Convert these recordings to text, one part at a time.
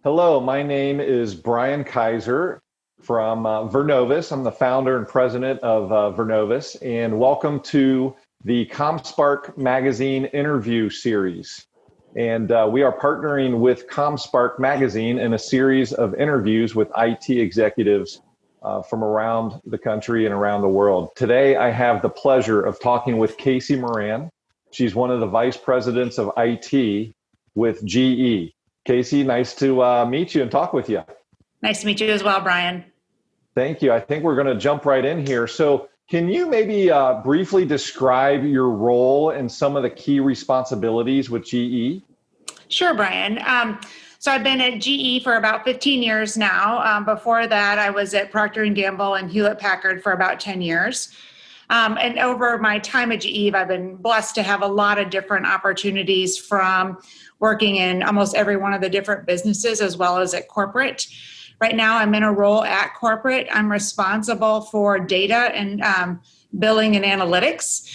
Hello, my name is Brian Kaiser from Vernovis. I'm the founder and president of Vernovis, and welcome to the ComSpark Magazine interview series. And we are partnering with ComSpark Magazine in a series of interviews with IT executives from around the country and around the world. Today, I have the pleasure of talking with Casey Moran. She's one of the vice presidents of IT with GE. Casey, nice to meet you and talk with you. Nice to meet you as well, Brian. Thank you. I think we're going to jump right in here. So can you maybe briefly describe your role and some of the key responsibilities with GE? Sure, Brian. So I've been at GE for about 15 years now. Before that, I was at Procter & Gamble and Hewlett-Packard for about 10 years. And over my time at GE, I've been blessed to have a lot of different opportunities, from working in almost every one of the different businesses as well as at corporate. Right now, I'm in a role at corporate. I'm responsible for data and billing and analytics.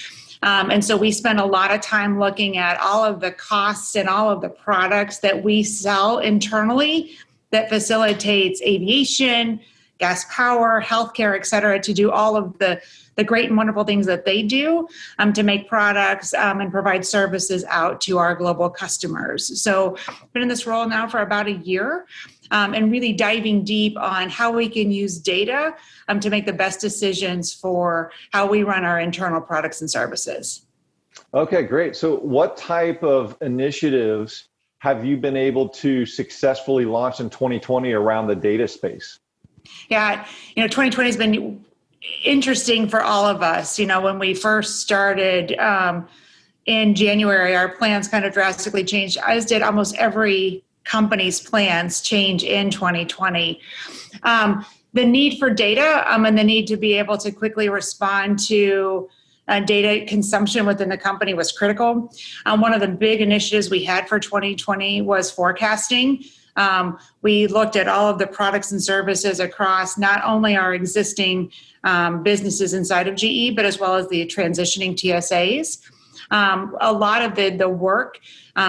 And so we spend a lot of time looking at all of the costs and all of the products that we sell internally that facilitates aviation, gas power, healthcare, et cetera, to do all of the great and wonderful things that they do to make products and provide services out to our global customers. So I've been in this role now for about a year and really diving deep on how we can use data to make the best decisions for how we run our internal products and services. Okay, great. So what type of initiatives have you been able to successfully launch in 2020 around the data space? Yeah, 2020 has been interesting for all of us. When we first started in January, our plans kind of drastically changed, as did almost every company's plans change in 2020. The need for data and the need to be able to quickly respond to data consumption within the company was critical. One of the big initiatives we had for 2020 was forecasting. We looked at all of the products and services across not only our existing businesses inside of GE, but as well as the transitioning TSAs. A lot of the work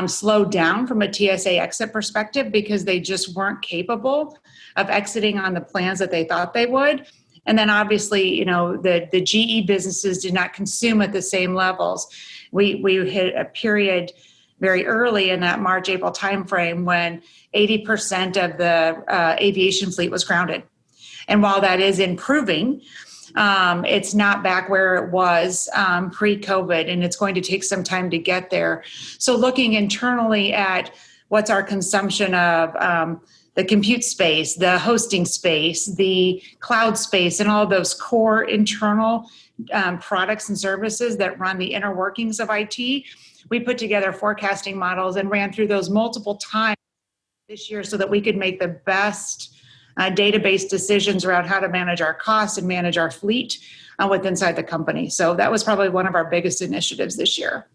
slowed down from a TSA exit perspective because they just weren't capable of exiting on the plans that they thought they would. And then obviously, the GE businesses did not consume at the same levels. We hit a period very early in that March, April timeframe when 80% of the aviation fleet was grounded. And while that is improving, it's not back where it was pre-COVID, and it's going to take some time to get there. So looking internally at what's our consumption of the compute space, the hosting space, the cloud space, and all of those core internal products and services that run the inner workings of IT, we put together forecasting models and ran through those multiple times this year so that we could make the best database decisions around how to manage our costs and manage our fleet inside the company. So that was probably one of our biggest initiatives this year.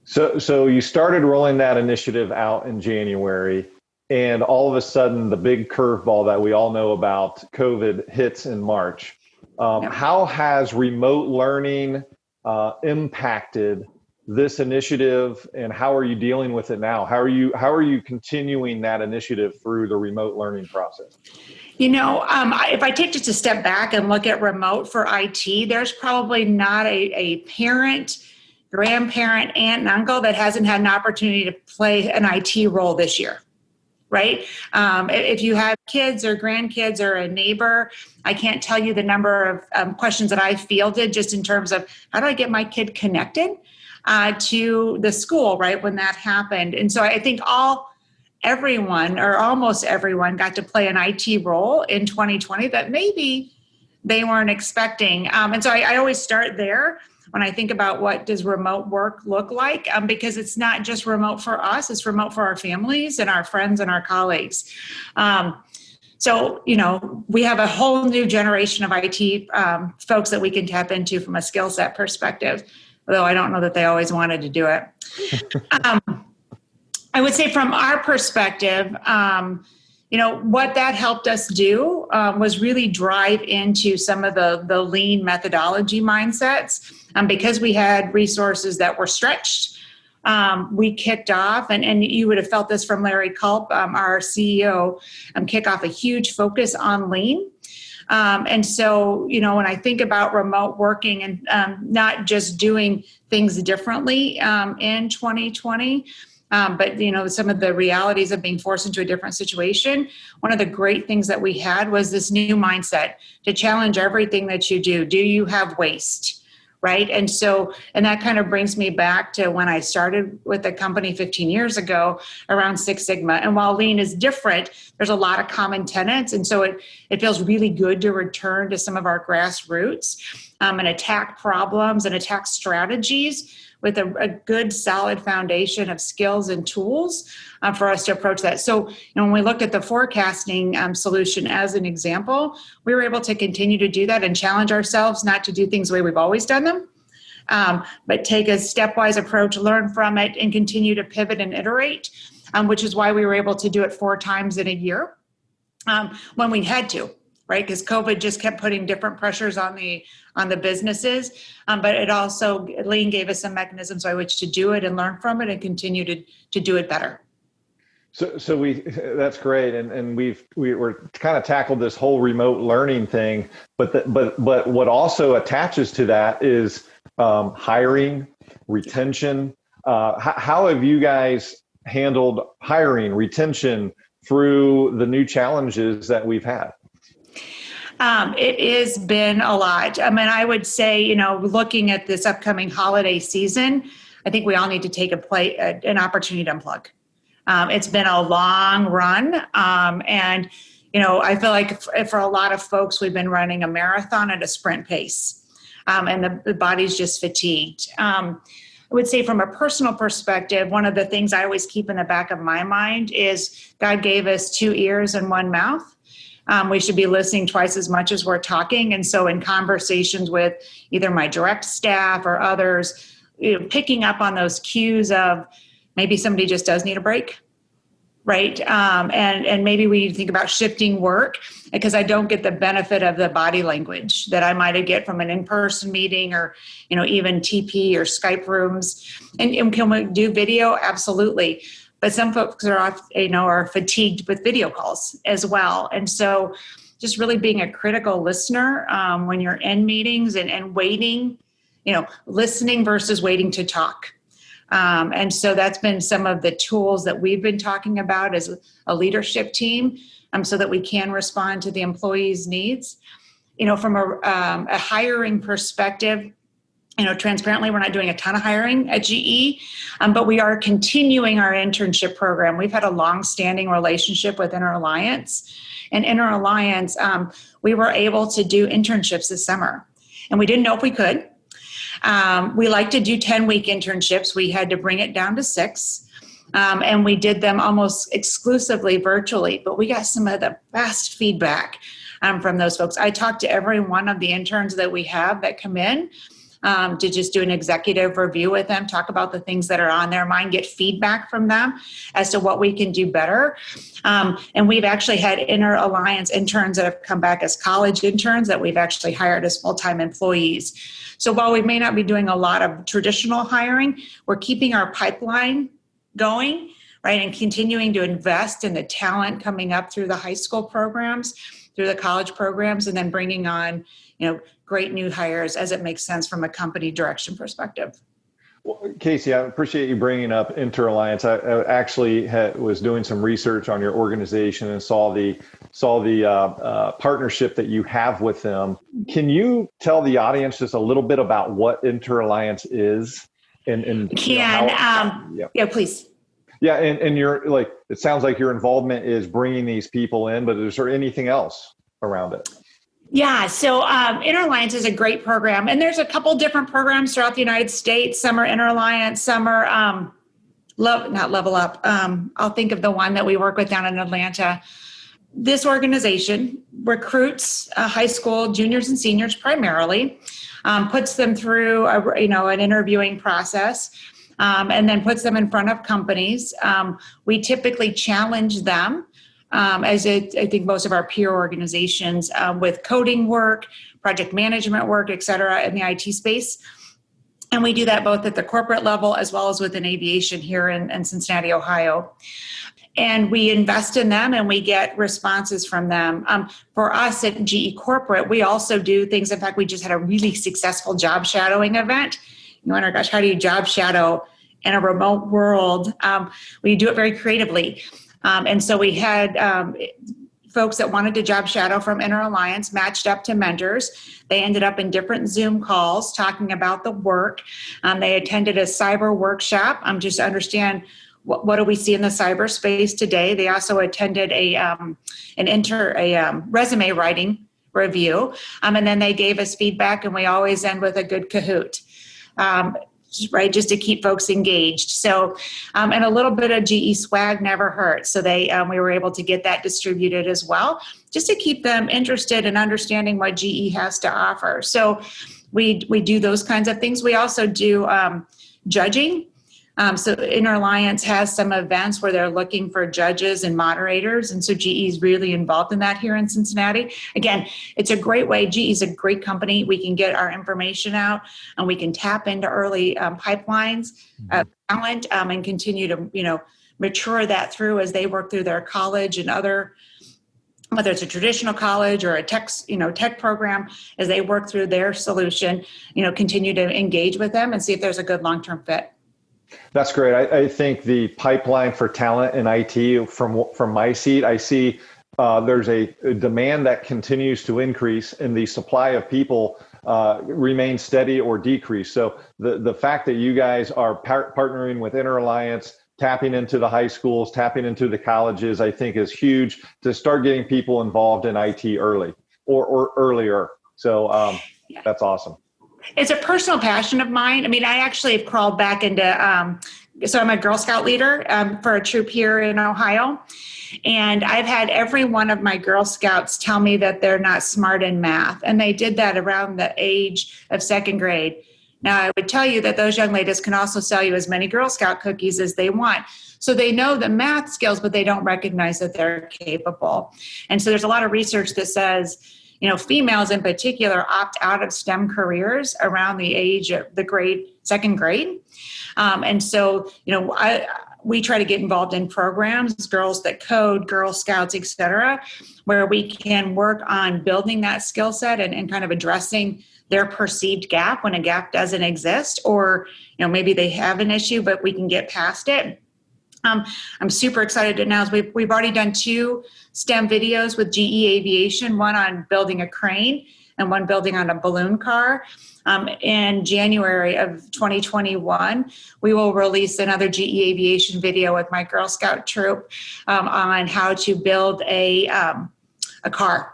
So you started rolling that initiative out in January, and all of a sudden the big curveball that we all know about, COVID, hits in March. How has remote learning impacted this initiative, and how are you dealing with it now? How are you continuing that initiative through the remote learning process? If I take just a step back and look at remote for IT, there's probably not a parent, grandparent, aunt, and uncle that hasn't had an opportunity to play an IT role this year, right? If you have kids or grandkids or a neighbor, I can't tell you the number of questions that I fielded just in terms of how do I get my kid connected to the school, right, when that happened. And so I think everyone or almost everyone got to play an IT role in 2020 that maybe they weren't expecting. And so I always start there when I think about what does remote work look like, because it's not just remote for us, it's remote for our families and our friends and our colleagues. So, we have a whole new generation of IT folks that we can tap into from a skill set perspective, although I don't know that they always wanted to do it. I would say from our perspective, what that helped us do was really drive into some of the lean methodology mindsets. Because we had resources that were stretched, we kicked off, and you would have felt this from Larry Culp, our CEO, kick off a huge focus on lean. And so, when I think about remote working and not just doing things differently in 2020, but some of the realities of being forced into a different situation, one of the great things that we had was this new mindset to challenge everything that you do. Do you have waste? Right. And that kind of brings me back to when I started with the company 15 years ago around Six Sigma. And while lean is different, there's a lot of common tenets. And so it feels really good to return to some of our grassroots and attack problems and attack strategies with a good, solid foundation of skills and tools for us to approach that. So, when we looked at the forecasting solution as an example, we were able to continue to do that and challenge ourselves not to do things the way we've always done them, but take a stepwise approach, learn from it, and continue to pivot and iterate, which is why we were able to do it 4 times in a year when we had to. Right, because COVID just kept putting different pressures on the businesses, but it also lean gave us some mechanisms by which to do it and learn from it and continue to do it better. So that's great, and we're kind of tackled this whole remote learning thing, but what also attaches to that is hiring, retention. How have you guys handled hiring, retention through the new challenges that we've had? It has been a lot. I mean, I would say, looking at this upcoming holiday season, I think we all need to take an opportunity to unplug. It's been a long run. And I feel like for a lot of folks, we've been running a marathon at a sprint pace. And the body's just fatigued. I would say from a personal perspective, one of the things I always keep in the back of my mind is God gave us 2 ears and 1 mouth. We should be listening twice as much as we're talking. And so in conversations with either my direct staff or others, picking up on those cues of maybe somebody just does need a break, right? And maybe we need to think about shifting work because I don't get the benefit of the body language that I might get from an in-person meeting or, even TP or Skype rooms. And can we do video? Absolutely. But some folks are fatigued with video calls as well. And so just really being a critical listener when you're in meetings and waiting, listening versus waiting to talk. And so that's been some of the tools that we've been talking about as a leadership team so that we can respond to the employees' needs. From a hiring perspective, transparently, we're not doing a ton of hiring at GE, but we are continuing our internship program. We've had a long-standing relationship with INTERalliance. And INTERalliance, we were able to do internships this summer. And we didn't know if we could. We like to do 10-week internships. We had to bring it down to 6. And we did them almost exclusively virtually. But we got some of the best feedback from those folks. I talked to every one of the interns that we have that come in. To just do an executive review with them, talk about the things that are on their mind, get feedback from them as to what we can do better. And we've actually had INTERalliance interns that have come back as college interns that we've actually hired as full-time employees. So while we may not be doing a lot of traditional hiring, we're keeping our pipeline going, right, and continuing to invest in the talent coming up through the high school programs, through the college programs, and then bringing on, great new hires as it makes sense from a company direction perspective. Well, Casey, I appreciate you bringing up INTERalliance. I actually was doing some research on your organization and saw the partnership that you have with them. Can you tell the audience just a little bit about what INTERalliance is? Yeah, please. Yeah, and you're it sounds like your involvement is bringing these people in, but is there anything else around it? Yeah, so INTERalliance is a great program, and there's a couple different programs throughout the United States. Some are INTERalliance, some are not Level Up. I'll think of the one that we work with down in Atlanta. This organization recruits high school juniors and seniors primarily, puts them through an interviewing process, and then puts them in front of companies. We typically challenge them. As I think most of our peer organizations with coding work, project management work, et cetera, in the IT space. And we do that both at the corporate level as well as within aviation here in Cincinnati, Ohio. And we invest in them and we get responses from them. For us at GE Corporate, we also do things. In fact, we just had a really successful job shadowing event. You wonder, gosh, how do you job shadow in a remote world? We do it very creatively. And so we had folks that wanted to job shadow from INTERalliance matched up to mentors. They ended up in different Zoom calls talking about the work. They attended a cyber workshop just to understand what do we see in the cyberspace today. They also attended a resume writing review, and then they gave us feedback, and we always end with a good Kahoot. Right, just to keep folks engaged. So, and a little bit of GE swag never hurts. So we were able to get that distributed as well, just to keep them interested in understanding what GE has to offer. So, we do those kinds of things. We also do judging. So INTERalliance has some events where they're looking for judges and moderators. And so GE is really involved in that here in Cincinnati. Again, it's a great way. GE is a great company. We can get our information out and we can tap into early pipelines of talent and continue to, mature that through as they work through their college and other, whether it's a traditional college or a tech program, as they work through their solution, continue to engage with them and see if there's a good long-term fit. That's great. I think the pipeline for talent in IT from my seat, I see there's a demand that continues to increase and the supply of people remains steady or decrease. So the fact that you guys are partnering with INTERalliance, tapping into the high schools, tapping into the colleges, I think is huge to start getting people involved in IT early or earlier. So that's awesome. It's a personal passion of mine. I mean, I actually have crawled back into, so I'm a Girl Scout leader for a troop here in Ohio. And I've had every one of my Girl Scouts tell me that they're not smart in math. And they did that around the age of second grade. Now, I would tell you that those young ladies can also sell you as many Girl Scout cookies as they want. So they know the math skills, but they don't recognize that they're capable. And so there's a lot of research that says, females in particular opt out of STEM careers around the age of second grade. And so, we try to get involved in programs, Girls That Code, Girl Scouts, et cetera, where we can work on building that skill set and kind of addressing their perceived gap when a gap doesn't exist, or, maybe they have an issue, but we can get past it. I'm super excited to announce we've already done 2 STEM videos with GE Aviation, one on building a crane and one building on a balloon car. In January of 2021, we will release another GE Aviation video with my Girl Scout troop on how to build a car.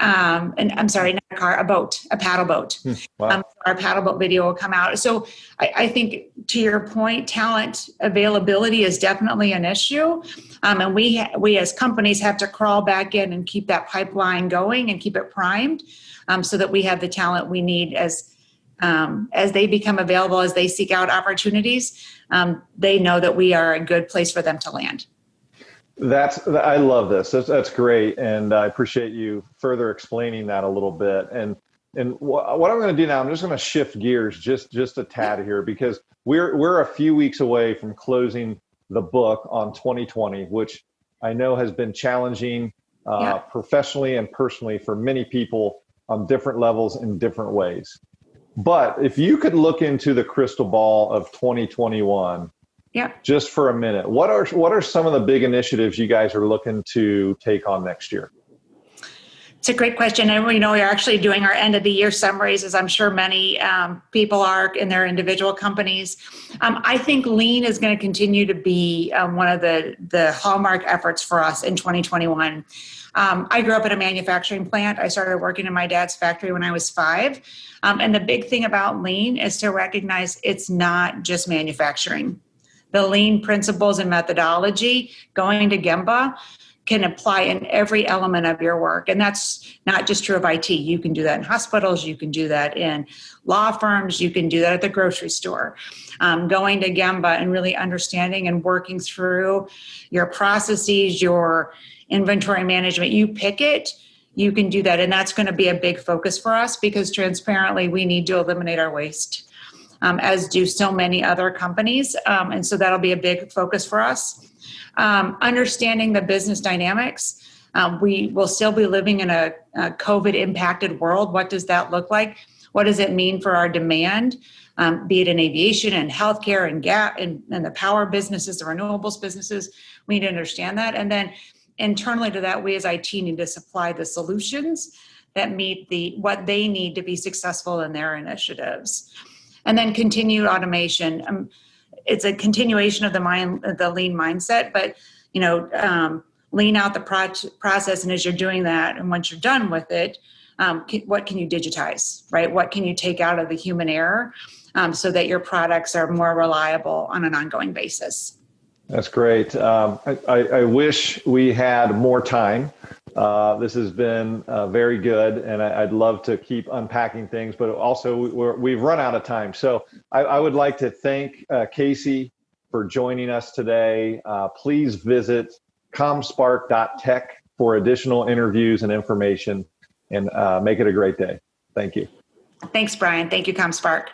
And I'm sorry, not a car, a boat, a paddle boat. Wow. Our paddle boat video will come out. So I think, to your point, talent availability is definitely an issue. And we as companies have to crawl back in and keep that pipeline going and keep it primed so that we have the talent we need as they become available, as they seek out opportunities. They know that we are a good place for them to land. I love this. That's great, and I appreciate you further explaining that a little bit. And what I'm going to do now, I'm just going to shift gears just a tad here, because we're a few weeks away from closing the book on 2020, which I know has been challenging professionally and personally for many people on different levels in different ways. But if you could look into the crystal ball of 2021. Yeah. Just for a minute, what are some of the big initiatives you guys are looking to take on next year? It's a great question. And we're actually doing our end of the year summaries, as I'm sure many people are in their individual companies. I think lean is going to continue to be one of the hallmark efforts for us in 2021. I grew up in a manufacturing plant. I started working in my dad's factory when I was 5. And the big thing about lean is to recognize it's not just manufacturing. The lean principles and methodology, going to Gemba, can apply in every element of your work. And that's not just true of IT. You can do that in hospitals. You can do that in law firms. You can do that at the grocery store. Going to Gemba and really understanding and working through your processes, your inventory management. You pick it, you can do that. And that's going to be a big focus for us, because transparently, we need to eliminate our waste. as do so many other companies. And so that'll be a big focus for us. Understanding the business dynamics. We will still be living in a COVID impacted world. What does that look like? What does it mean for our demand? Be it in aviation and healthcare and gas and the power businesses, the renewables businesses, we need to understand that. And then internally to that, we as IT need to supply the solutions that meet what they need to be successful in their initiatives. And then continued automation. It's a continuation of the lean mindset, but lean out the process. And as you're doing that, and once you're done with it, what can you digitize, right? What can you take out of the human error so that your products are more reliable on an ongoing basis? That's great. I wish we had more time. This has been very good, and I'd love to keep unpacking things, but also we've run out of time. So I would like to thank Casey for joining us today. Please visit comspark.tech for additional interviews and information, and make it a great day. Thank you. Thanks, Brian. Thank you, ComSpark.